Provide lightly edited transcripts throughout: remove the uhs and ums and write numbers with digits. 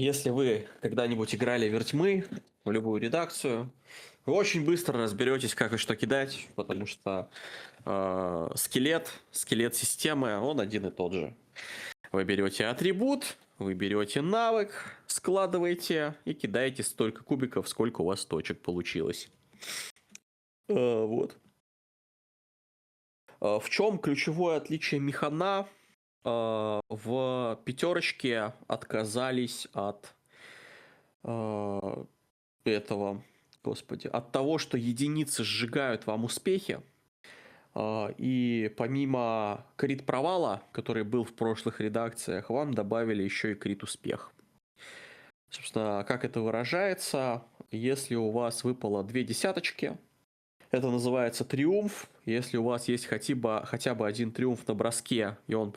Если вы когда-нибудь играли в Вертьмы, в любую редакцию, вы очень быстро разберетесь, как и что кидать, потому что скелет системы, он один и тот же. Вы берете атрибут, вы берете навык, складываете и кидаете столько кубиков, сколько у вас точек получилось. Вот. В чем ключевое отличие механа? В пятерочке отказались от этого, господи, от того, что единицы сжигают вам успехи, и помимо крит провала, который был в прошлых редакциях, вам добавили еще и крит успех. Собственно, как это выражается, если у вас выпало 2 десяточки, это называется триумф. Если у вас есть хотя бы один триумф на броске, и он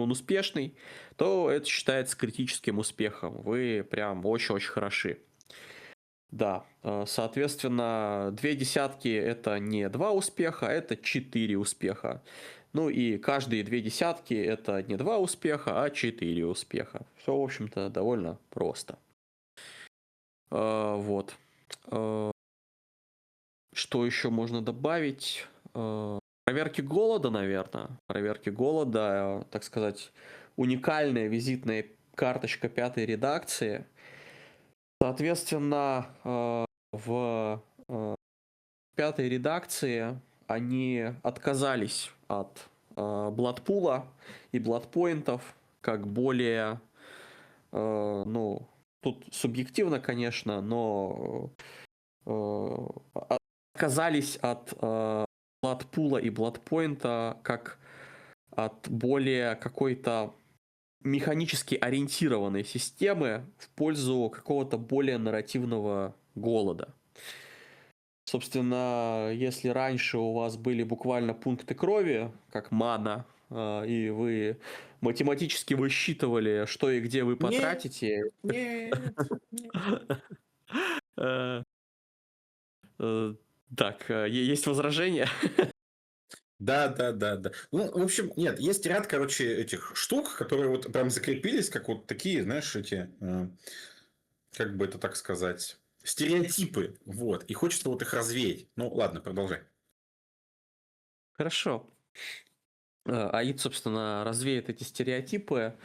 успешный, то это считается критическим успехом. Вы прям очень-очень хороши. Да, соответственно, 2 десятки это не 2 успеха, это 4 успеха. Ну и каждые 2 десятки это не 2 успеха, а 4 успеха. Все, в общем-то, довольно просто. Вот. Что еще можно добавить? Проверки голода, наверное. Проверки голода, так сказать, уникальная визитная карточка 5-й редакции. Соответственно, в 5-й редакции они отказались от бладпула и бладпоинтов как более, ну, тут субъективно, конечно, но отказались от бладпула и бладпоинта как от более какой-то механически ориентированной системы в пользу какого-то более нарративного голода. Собственно, если раньше у вас были буквально пункты крови, как мана, и вы математически высчитывали, что и где вы Нет, потратите. нет, нет. э, Так, есть возражения? Да, да, да, да. Ну, в общем, нет, есть ряд, короче, этих штук, которые вот прям закрепились, как вот такие, знаешь, эти, как бы это так сказать, стереотипы. Вот. И хочется вот их развеять. Ну, ладно, продолжай. Хорошо. Аид, собственно, развеет эти стереотипы.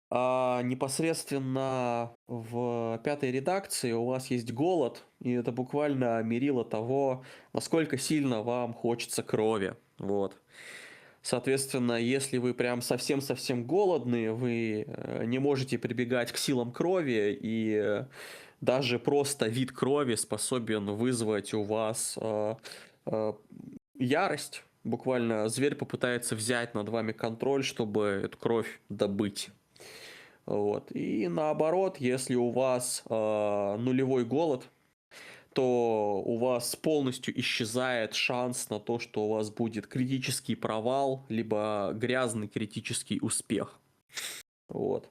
А непосредственно в 5-й редакции у вас есть голод, и это буквально мерило того, насколько сильно вам хочется крови. Вот. Соответственно, если вы прям совсем-совсем голодные, вы не можете прибегать к силам крови, и даже просто вид крови способен вызвать у вас ярость. Буквально зверь попытается взять над вами контроль, чтобы эту кровь добыть. Вот. И наоборот, если у вас нулевой голод, то у вас полностью исчезает шанс на то, что у вас будет критический провал, либо грязный критический успех. Вот.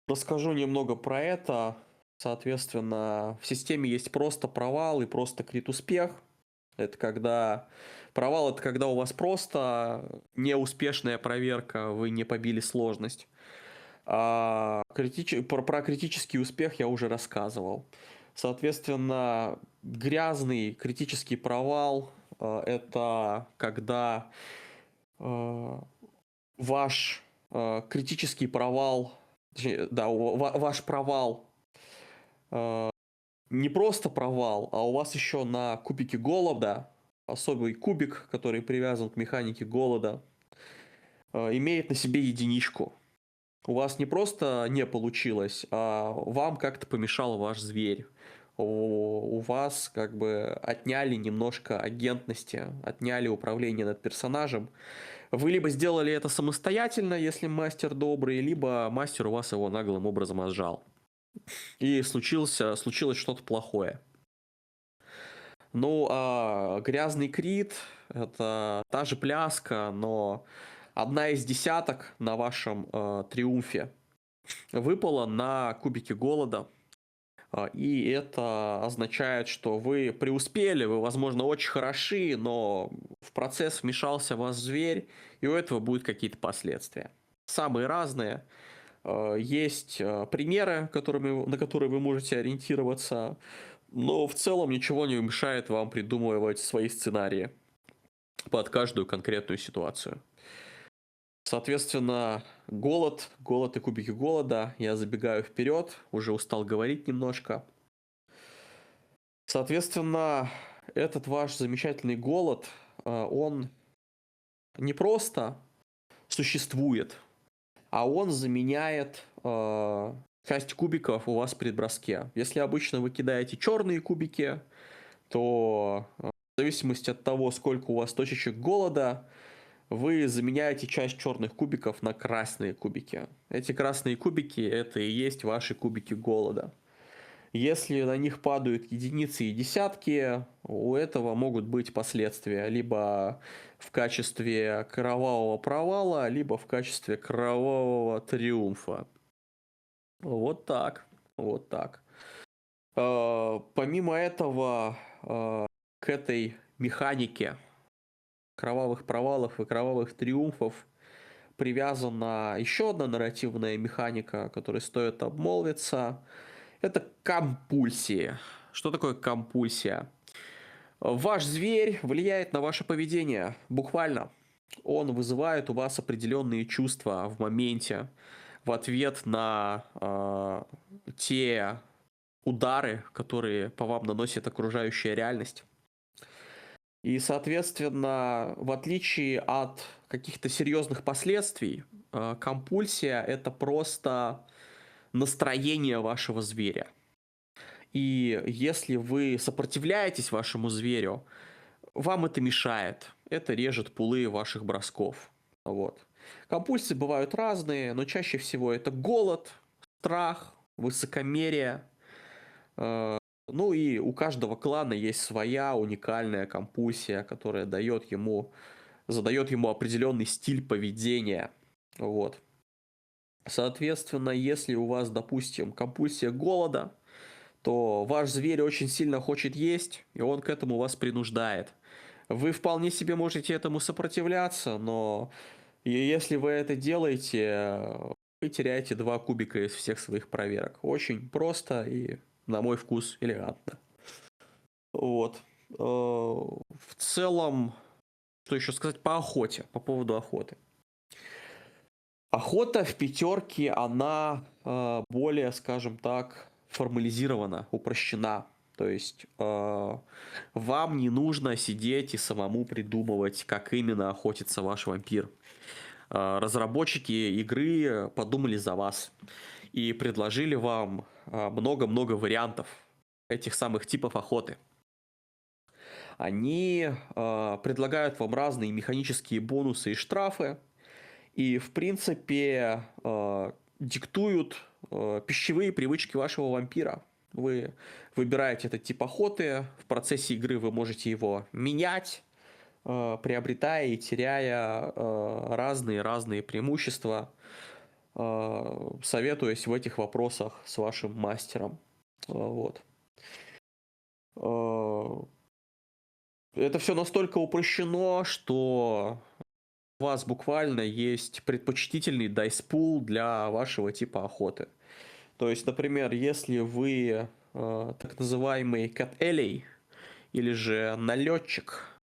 Расскажу немного про это. Соответственно, в системе есть просто провал и просто крит-успех. Это когда... Провал — это когда у вас просто неуспешная проверка, вы не побили сложность. Про критический успех я уже рассказывал. Соответственно, грязный критический провал это когда ваш критический провал, точнее, да, ваш провал не просто провал, а у вас еще на кубике голода, особый кубик, который привязан к механике голода, имеет на себе единичку. У вас не просто не получилось, а вам как-то помешал ваш зверь. У вас как бы отняли немножко агентности, отняли управление над персонажем. Вы либо сделали это самостоятельно, если мастер добрый, либо мастер у вас его наглым образом отжал. И случилось что-то плохое. Ну, а грязный крит — это та же пляска, но одна из десяток на вашем триумфе выпало на кубике голода. И это означает, что вы преуспели, вы, возможно, очень хороши, но в процесс вмешался ваш зверь, и у этого будут какие-то последствия. Самые разные. Есть примеры, на которые вы можете ориентироваться, но в целом ничего не мешает вам придумывать свои сценарии под каждую конкретную ситуацию. Соответственно, голод и кубики голода. Я забегаю вперед, уже устал говорить немножко. Соответственно, этот ваш замечательный голод, он не просто существует, а он заменяет часть кубиков у вас при броске. Если обычно вы кидаете черные кубики, то в зависимости от того, сколько у вас точечек голода, вы заменяете часть черных кубиков на красные кубики. Эти красные кубики — это и есть ваши кубики голода. Если на них падают единицы и десятки, у этого могут быть последствия. Либо в качестве кровавого провала, либо в качестве кровавого триумфа. Вот так. Вот так. Помимо этого, к этой механике кровавых провалов и кровавых триумфов привязана еще одна нарративная механика, которой стоит обмолвиться. Это компульсии. Что такое компульсия? Ваш зверь влияет на ваше поведение, буквально. Он вызывает у вас определенные чувства в моменте, в ответ на те удары, которые по вам наносит окружающая реальность. И, соответственно, в отличие от каких-то серьезных последствий, компульсия — это просто настроение вашего зверя. И если вы сопротивляетесь вашему зверю, вам это мешает. Это режет пулы ваших бросков. Вот. Компульсии бывают разные, но чаще всего это голод, страх, высокомерие. Ну и у каждого клана есть своя уникальная компульсия, которая задает ему определенный стиль поведения. Вот. Соответственно, если у вас, допустим, компульсия голода, то ваш зверь очень сильно хочет есть, и он к этому вас принуждает. Вы вполне себе можете этому сопротивляться, но если вы это делаете, вы теряете 2 кубика из всех своих проверок. Очень просто и, на мой вкус, элегантно. Вот. В целом, что еще сказать по охоте, по поводу охоты. Охота в пятерке, она более, скажем так, формализирована, упрощена. То есть вам не нужно сидеть и самому придумывать, как именно охотится ваш вампир. Разработчики игры подумали за вас и предложили вам много-много вариантов этих самых типов охоты. Они предлагают вам разные механические бонусы и штрафы, и, в принципе, диктуют пищевые привычки вашего вампира. Вы выбираете этот тип охоты, в процессе игры вы можете его менять, приобретая и теряя разные преимущества, советуясь в этих вопросах с вашим мастером. Вот. Это все настолько упрощено, что у вас буквально есть предпочтительный дайспул для вашего типа охоты. То есть, например, если вы так называемый Cat Alley или же налетчик,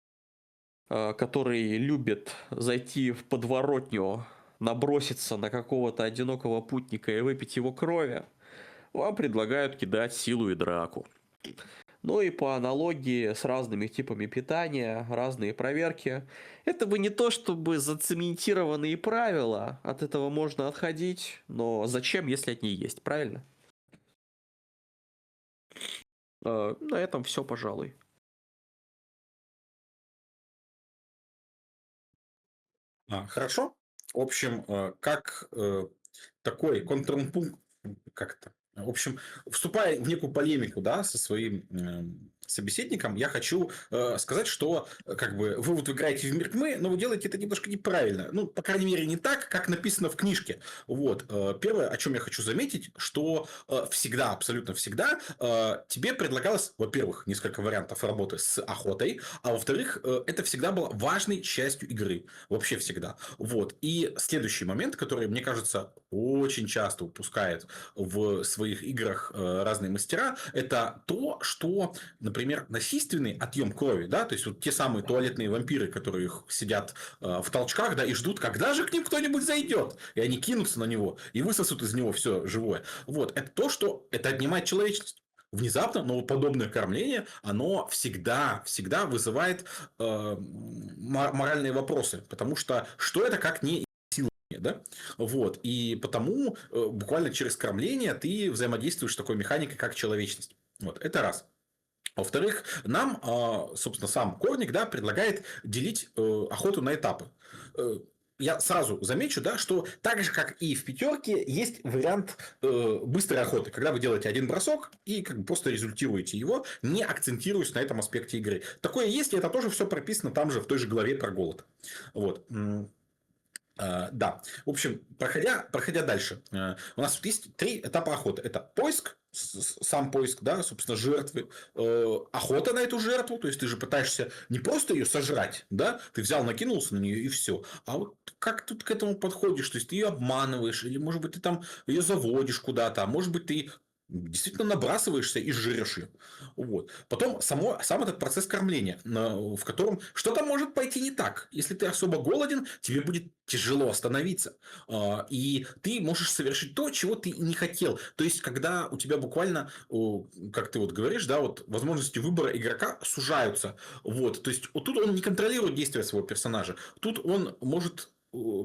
который любит зайти в подворотню, наброситься на какого-то одинокого путника и выпить его крови, вам предлагают кидать силу и драку. Ну и по аналогии с разными типами питания, разные проверки. Это бы не то чтобы зацементированные правила, от этого можно отходить, но зачем, если они есть, правильно? На этом все, пожалуй. Хорошо. В общем, как такой контрпункт, как-то. В общем, вступая в некую полемику, да, со своим собеседникам, я хочу сказать, что как бы вы вот играете в мир тьмы, но вы делаете это немножко неправильно. Ну, по крайней мере, не так, как написано в книжке. Вот. Первое, о чем я хочу заметить, что всегда, абсолютно всегда тебе предлагалось, во-первых, несколько вариантов работы с охотой, а во-вторых, это всегда было важной частью игры. Вообще всегда. Вот. И следующий момент, который, мне кажется, очень часто упускает в своих играх разные мастера, это то, что, например, насильственный отъем крови, да, то есть вот те самые туалетные вампиры, которые сидят в толчках, да, и ждут, когда же к ним кто-нибудь зайдет, и они кинутся на него и высосут из него все живое. Вот, это то, что это отнимает человечность. Внезапно, но подобное кормление, оно всегда вызывает моральные вопросы, потому что это как не да? Вот. И потому буквально через кормление ты взаимодействуешь с такой механикой, как человечность. Вот. Это раз. Во-вторых, нам, собственно, сам Корник, да, предлагает делить охоту на этапы. Я сразу замечу, да, что так же, как и в пятерке, есть вариант быстрой охоты, когда вы делаете один бросок и как бы просто результируете его, не акцентируясь на этом аспекте игры. Такое есть, и это тоже все прописано там же, в той же главе про голод. Вот. Да. В общем, проходя дальше, у нас есть 3 этапа охоты. Это поиск, сам поиск, да, собственно, жертвы, охота на эту жертву, то есть ты же пытаешься не просто ее сожрать, да, ты взял, накинулся на нее и все, а вот как тут к этому подходишь, то есть ты ее обманываешь, или, может быть, ты там ее заводишь куда-то, а может быть, ты действительно набрасываешься и жрешь ее. Вот. Потом сам этот процесс кормления, в котором что-то может пойти не так. Если ты особо голоден, тебе будет тяжело остановиться. И ты можешь совершить то, чего ты не хотел. То есть, когда у тебя буквально, как ты вот говоришь, да, вот возможности выбора игрока сужаются. Вот. То есть, вот тут он не контролирует действия своего персонажа. Тут он может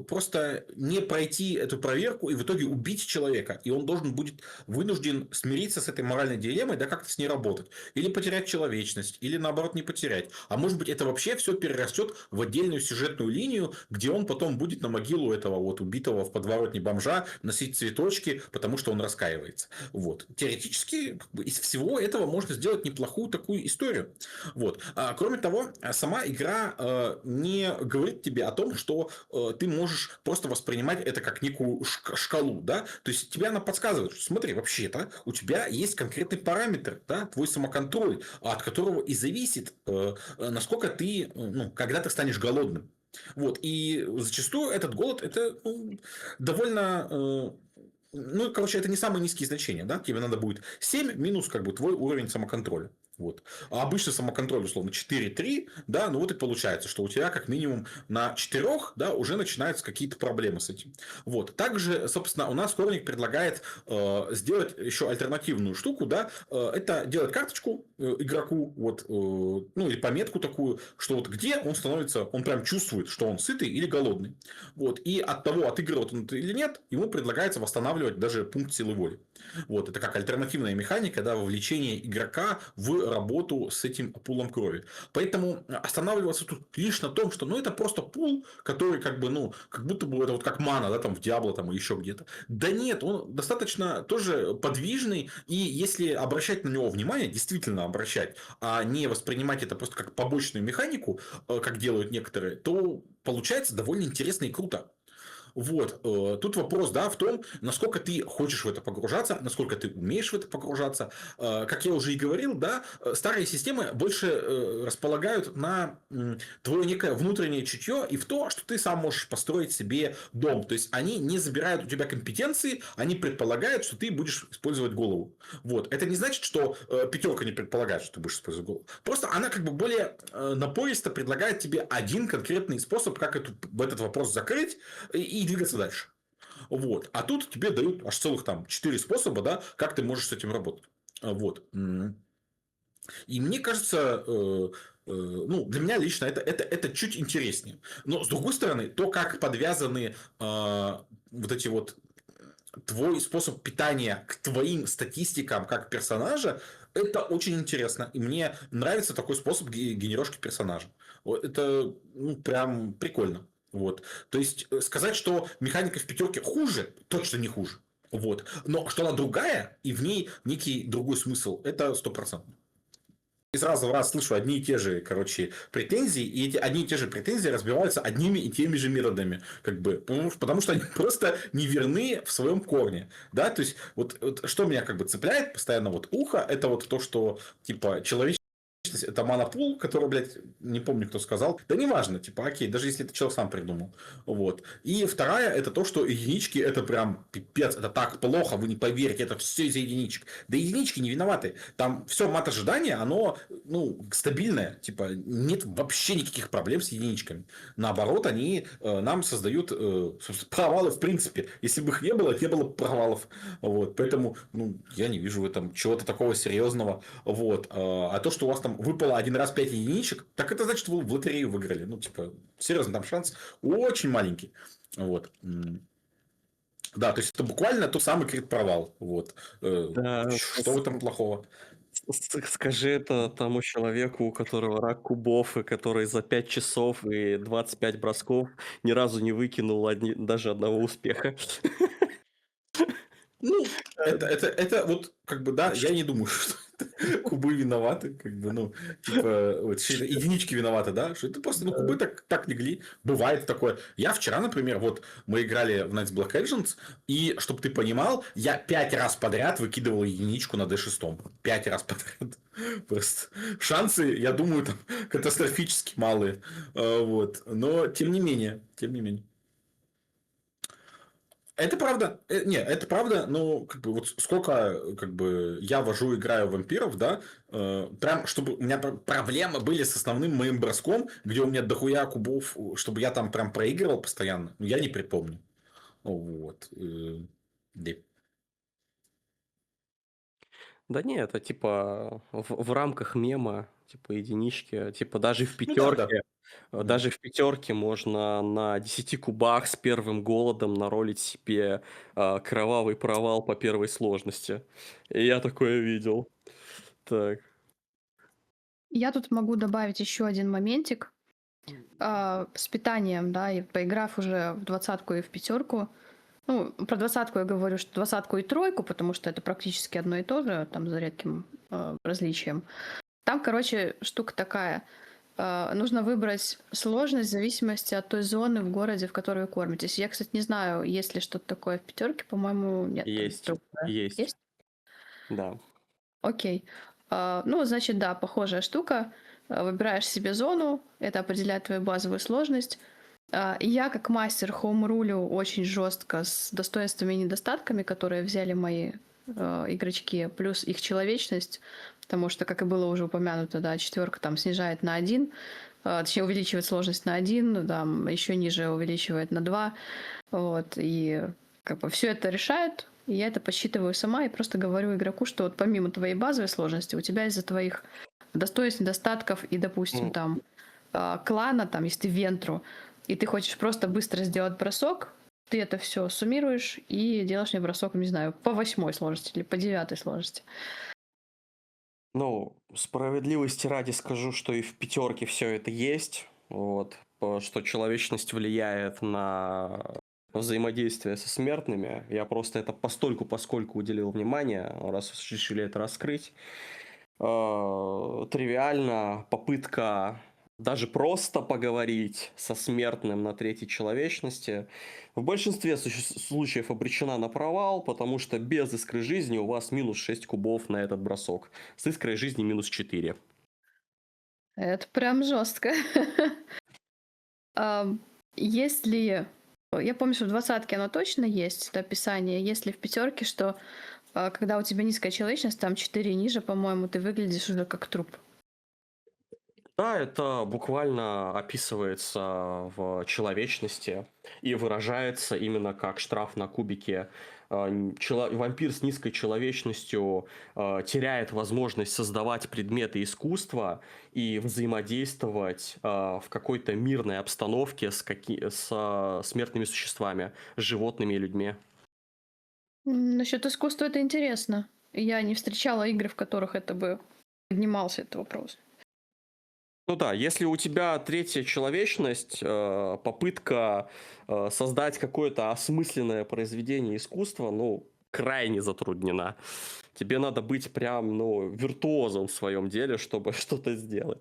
просто не пройти эту проверку и в итоге убить человека. И он должен будет вынужден смириться с этой моральной дилеммой, да, как-то с ней работать. Или потерять человечность, или наоборот не потерять. А может быть, это вообще все перерастет в отдельную сюжетную линию, где он потом будет на могилу этого вот убитого в подворотне бомжа носить цветочки, потому что он раскаивается. Вот. Теоретически, как бы, из всего этого можно сделать неплохую такую историю. Вот. Кроме того, сама игра не говорит тебе о том, что ты можешь просто воспринимать это как некую шкалу, да, то есть тебе она подсказывает, что смотри, вообще-то у тебя есть конкретный параметр, да, твой самоконтроль, от которого и зависит, насколько ты, ну, когда ты станешь голодным. Вот, и зачастую этот голод, это довольно... Ну, короче, это не самые низкие значения, да, тебе надо будет 7 минус как бы твой уровень самоконтроля. Вот. А обычно самоконтроль, условно, 4-3, да, ну вот и получается, что у тебя как минимум на 4, да, уже начинаются какие-то проблемы с этим. Вот. Также, собственно, у нас Корник предлагает сделать еще альтернативную штуку, да, это делать карточку игроку, вот, ну или пометку такую, что вот где он становится, он прям чувствует, что он сытый или голодный. Вот. И от того, отыгрывает он это или нет, ему предлагается восстанавливать даже пункт силы воли. Вот. Это как альтернативная механика, да, вовлечение игрока в работу с этим пулом крови. Поэтому останавливаться тут лишь на том, что ну, это просто пул, который как бы, ну, как будто бы это вот как мана, да, там в Диабло там и еще где-то. Да нет, он достаточно тоже подвижный, и если обращать на него внимание, действительно обращать, а не воспринимать это просто как побочную механику, как делают некоторые, то получается довольно интересно и круто. Вот. Тут вопрос, да, в том, насколько ты хочешь в это погружаться, насколько ты умеешь в это погружаться. Как я уже и говорил, да, старые системы больше располагают на твое некое внутреннее чутье и в то, что ты сам можешь построить себе дом. То есть, они не забирают у тебя компетенции, они предполагают, что ты будешь использовать голову. Вот. Это не значит, что пятерка не предполагает, что ты будешь использовать голову. Просто она как бы более напористо предлагает тебе один конкретный способ, как этот вопрос закрыть и двигаться дальше. Вот. А тут тебе дают аж целых там 4 способа, да, как ты можешь с этим работать. Вот. И мне кажется, ну, для меня лично это чуть интереснее. Но, с другой стороны, то, как подвязаны вот эти вот твой способ питания к твоим статистикам как персонажа, это очень интересно. И мне нравится такой способ генерировки персонажа. Это ну, прям прикольно. Вот. То есть, сказать, что механика в пятерке хуже, точно не хуже. Вот. Но что она другая, и в ней некий другой смысл, это 100%. из раза в раз слышу одни и те же, короче, претензии, и эти одни и те же претензии разбиваются одними и теми же методами, как бы, потому что они просто не верны в своем корне, да, то есть вот что меня как бы цепляет постоянно вот ухо, это вот то, что типа человечество это монопол, который, блядь, не помню, кто сказал. Да неважно, типа, окей, даже если это человек сам придумал. Вот. И вторая, это то, что единички, это прям пипец, это так плохо, вы не поверите, это все из-за единичек. Да единички не виноваты. Там все мат-ожидание, оно, ну, стабильное. Типа, нет вообще никаких проблем с единичками. Наоборот, они нам создают провалы в принципе. Если бы их не было бы провалов. Вот. Поэтому, ну, я не вижу в этом чего-то такого серьезного. Вот. А то, что у вас там выпало один раз 5 единичек, так это значит, вы в лотерею выиграли. Ну, типа, серьезно, там шанс очень маленький. Вот. Да, то есть это буквально тот самый крит-провал. Вот. Да, Что в этом плохого? скажи это тому человеку, у которого рак кубов, и который за 5 часов и 25 бросков ни разу не выкинул даже одного успеха. Ну, это вот, как бы, да, я не думаю, что это кубы виноваты, как бы, ну, типа, вот, что это единички виноваты, да, что это просто, ну, кубы так легли, бывает такое. Я вчера, например, вот, мы играли в Knights Black Legends, и, чтобы ты понимал, я 5 раз подряд выкидывал единичку на D6. 5 раз подряд. Просто шансы, я думаю, там катастрофически малые. Вот. Но, тем не менее, тем не менее. Это правда. Не, это правда, но как бы вот сколько как бы я вожу, играю в вампиров, да, прям чтобы у меня проблемы были с основным моим броском, где у меня дохуя кубов, чтобы я там прям проигрывал постоянно, я не припомню. Вот. Да. Да не, это типа в рамках мема, типа единички, типа даже в Ну да, да. пятерке, Да. даже в пятерке можно на 10 кубах с первым голодом наролить себе кровавый провал по первой сложности. И я такое видел. Так. Я тут могу добавить еще один моментик. С питанием, да, и поиграв уже в двадцатку и в пятерку. Ну, про двадцатку я говорю, что двадцатку и тройку, потому что это практически одно и то же, там за редким различием. Там, короче, штука такая. Нужно выбрать сложность в зависимости от той зоны в городе, в которой вы кормитесь. Я, кстати, не знаю, есть ли что-то такое в пятерке, по-моему, нет. Там Есть, другое. есть, Есть? да. Окей. Ну, значит, да, похожая штука. Выбираешь себе зону, это определяет твою базовую сложность. И я, как мастер, хоум-рулю очень жестко с достоинствами и недостатками, которые взяли мои игрочки, плюс их человечность, потому что, как и было уже упомянуто, да, четверка там снижает на 1, точнее, увеличивает сложность на 1, там еще ниже увеличивает на 2, вот, и как бы все это решает, и я это подсчитываю сама и просто говорю игроку, что вот помимо твоей базовой сложности у тебя из-за твоих достоинств, недостатков и, допустим, там клана, там, если ты вентру, и ты хочешь просто быстро сделать бросок, ты это все суммируешь и делаешь мне бросок, не знаю, по 8 сложности или по 9 сложности. Ну, справедливости ради скажу, что и в пятерке все это есть. Вот, что человечность влияет на взаимодействие со смертными. Я просто это поскольку уделил внимание, раз уж решили это раскрыть. Тривиально попытка даже просто поговорить со смертным на третьей человечности в большинстве случаев обречена на провал, потому что без искры жизни у вас минус 6 кубов на этот бросок. С искрой жизни минус 4. Это прям жестко. Если... Я помню, что в двадцатке оно точно есть, это описание. Если в пятерке, что когда у тебя низкая человечность, там 4 ниже, по-моему, ты выглядишь уже как труп. Да, это буквально описывается в человечности и выражается именно как штраф на кубике. Вампир с низкой человечностью теряет возможность создавать предметы искусства и взаимодействовать в какой-то мирной обстановке с смертными существами, с животными и людьми. Насчет искусства это интересно. Я не встречала игры, в которых это бы поднимался этот вопрос. Ну да, если у тебя третья человечность, попытка создать какое-то осмысленное произведение искусства, ну, крайне затруднена. Тебе надо быть прям, ну, виртуозом в своем деле, чтобы что-то сделать.